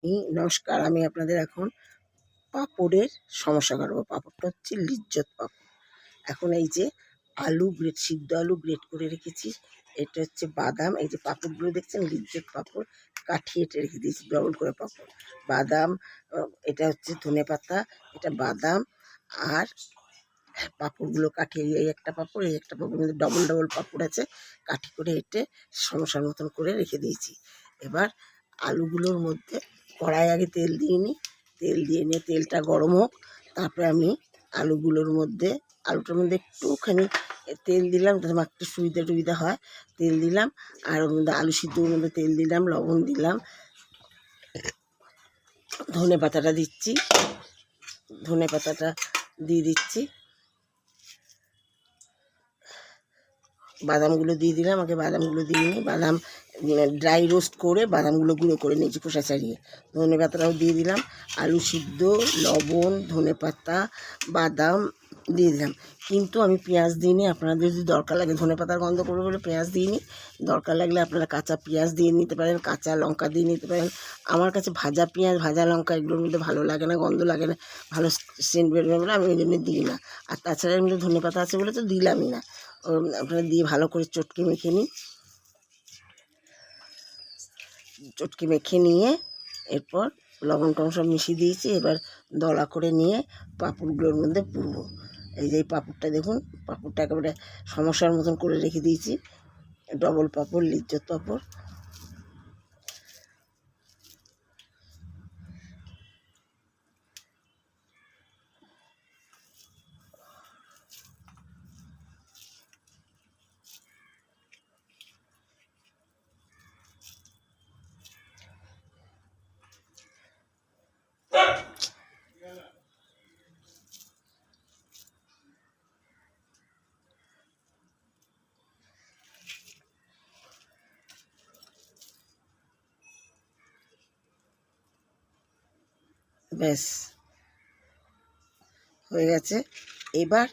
নমস্কার, আমি আপনাদের এখন পাঁপড়ের সমস্যা করবো। পাঁপড়টা হচ্ছে লিজ্জত পাঁপড়। এখন এই যে সিদ্ধ আলু গ্রেট করে রেখেছি, এটা হচ্ছে বাদাম, এই যে পাঁপড়গুলো দেখছেন লিজ্জত পাঁপড়, কাঠিয়ে এটা রেখে দিয়েছি ডবল করে পাঁপড়, বাদাম, এটা হচ্ছে ধনেপাতা, এটা বাদাম, আর পাঁপড়গুলো কাঠিয়ে, এই একটা পাঁপড়, এই একটা পাঁপড়, মধ্যে ডবল ডবল পাঁপড় আছে, কাঠি করে এঁটে সমস্যার মতন করে রেখে দিয়েছি। এবার আলুগুলোর মধ্যে কড়াই আগে তেল দিয়ে নিই, তেল দিয়ে নিয়ে তেলটা গরম হোক, তারপরে আমি আলুগুলোর মধ্যে, আলুটার মধ্যে একটুখানি তেল দিলাম, যাতে একটু সুবিধা টুবিধা হয়, তেল দিলাম, আর ওর মধ্যে আলু সিদ্ধর মধ্যে তেল দিলাম, লবণ দিলাম, ধনে পাতাটা দিচ্ছি, ধনে পাতাটা দিয়ে দিচ্ছি, বাদামগুলো দিয়ে দিলাম, আগে বাদামগুলো দিয়ে নিই, বাদাম ড্রাই রোস্ট করে বাদামগুলো গুঁড়ো করে নিয়েছি খোসা ছাড়িয়ে, ধনে পাতাটাও দিয়ে দিলাম, আলু সিদ্ধ, লবণ, ধনে পাতা, বাদাম দিয়ে দিলাম। কিন্তু আমি পেঁয়াজ দিইনি, আপনাদের যদি দরকার লাগে, ধনে পাতার গন্ধ করবে বলে পেঁয়াজ দিইনি, দরকার লাগলে আপনারা কাঁচা পেঁয়াজ দিয়ে নিতে পারেন, কাঁচা লঙ্কা দিয়ে নিতে পারেন। আমার কাছে ভাজা পেঁয়াজ, ভাজা লঙ্কা এগুলোর মধ্যে ভালো লাগে না, গন্ধ লাগে না, ভালো সেন্ট বেরোবে বলে আমি ওই জন্য দিই না। আর তাছাড়া এর মধ্যে ধনে পাতা আছে বলে তো দিলামই না। আপনারা দিয়ে ভালো করে চটকে মেখে নিই, চটকে মেখে নিয়ে এরপর লবণ টবণ সব মিশিয়ে দিয়েছি। এবার দলা করে নিয়ে পাঁপড়গুলোর মধ্যে পুরবো। এই যে পাঁপড়টা দেখুন, পাঁপড়টা একেবারে সমস্যার মতন করে রেখে দিয়েছি, ডবল পাঁপড়, লিজ্জত পাঁপড়। ব্যাস হয়ে গেছে। এবার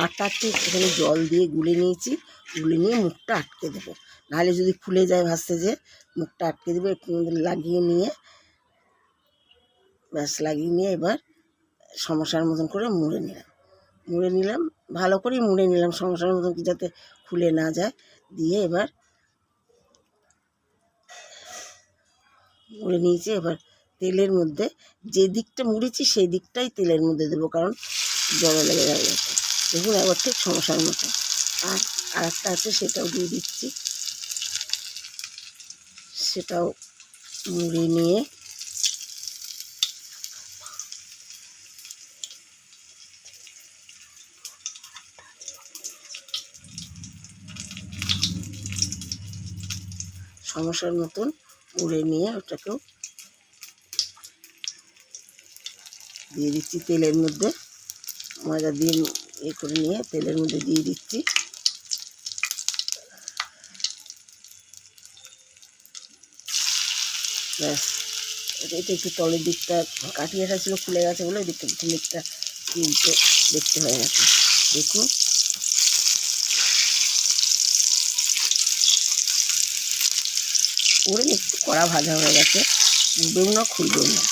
আটাতে একটুখানি জল দিয়ে গুলে নিয়েছি, গুলে নিয়ে মুখটা আটকে দেবো, নাহলে যদি খুলে যায় ভাসতে, যে মুখটা আটকে দেবো, একটু লাগিয়ে নিয়ে, ব্যাস লাগিয়ে নিয়ে এবার সমস্যার মতন করে মুড়ে নিলাম, ভালো করেই মুড়ে নিলাম সমস্যার মতন, কি যাতে খুলে না যায়। দিয়ে এবার মুড়ে নিয়েছি। এবার তেলের মধ্যে যে দিকটা মুড়েছি সেই দিকটাই তেলের মধ্যে দেবো, কারণ জড়ো লেগে যাবে। দেখুন একবার ঠিক সমস্যার মতো। আর আরেকটা আছে, সেটাও দিয়ে দিচ্ছি, সেটাও মুড়ে নিয়ে সমস্যার মতন মুড়ে নিয়ে ওটাকেও দিয়ে দিচ্ছি তেলের মধ্যে, ময়দা দিয়ে করে নিয়ে তেলের মধ্যে দিয়ে দিচ্ছি। ব্যাস, এটা একটু তলের দিকটা কাটিয়েটা ছিল, খুলে গেছে বলে ওই দিকটা পিছন দিকটা কিন্তু দেখতে হয়ে গেছে। দেখুন ওরে একটু কড়া ভাজা হয়ে গেছে, উঠবেও না খুলবেও না।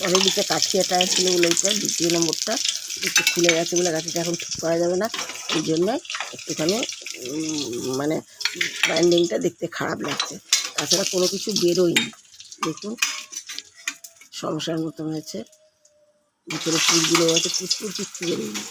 পরের দিকে কাঠিয়াটা ছিল বলে ওইটা দ্বিতীয় নম্বরটা একটু খুলে গেছে বলে কাঠিটা এখন ঠিক করা যাবে না, এই জন্যে একটুখানি মানে বাইন্ডিংটা দেখতে খারাপ লাগছে, তাছাড়া কোনো কিছু বেরোয়নি। দেখুন সমস্যার মতন হয়েছে, ভিতরে পুরগুলো হয়েছে, পুচপুর কিচ্ছু বেরোয়নি।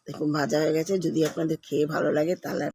দেখুন ভাজা হয়ে গেছে। যদি আপনাদের খেয়ে ভালো লাগে তাহলে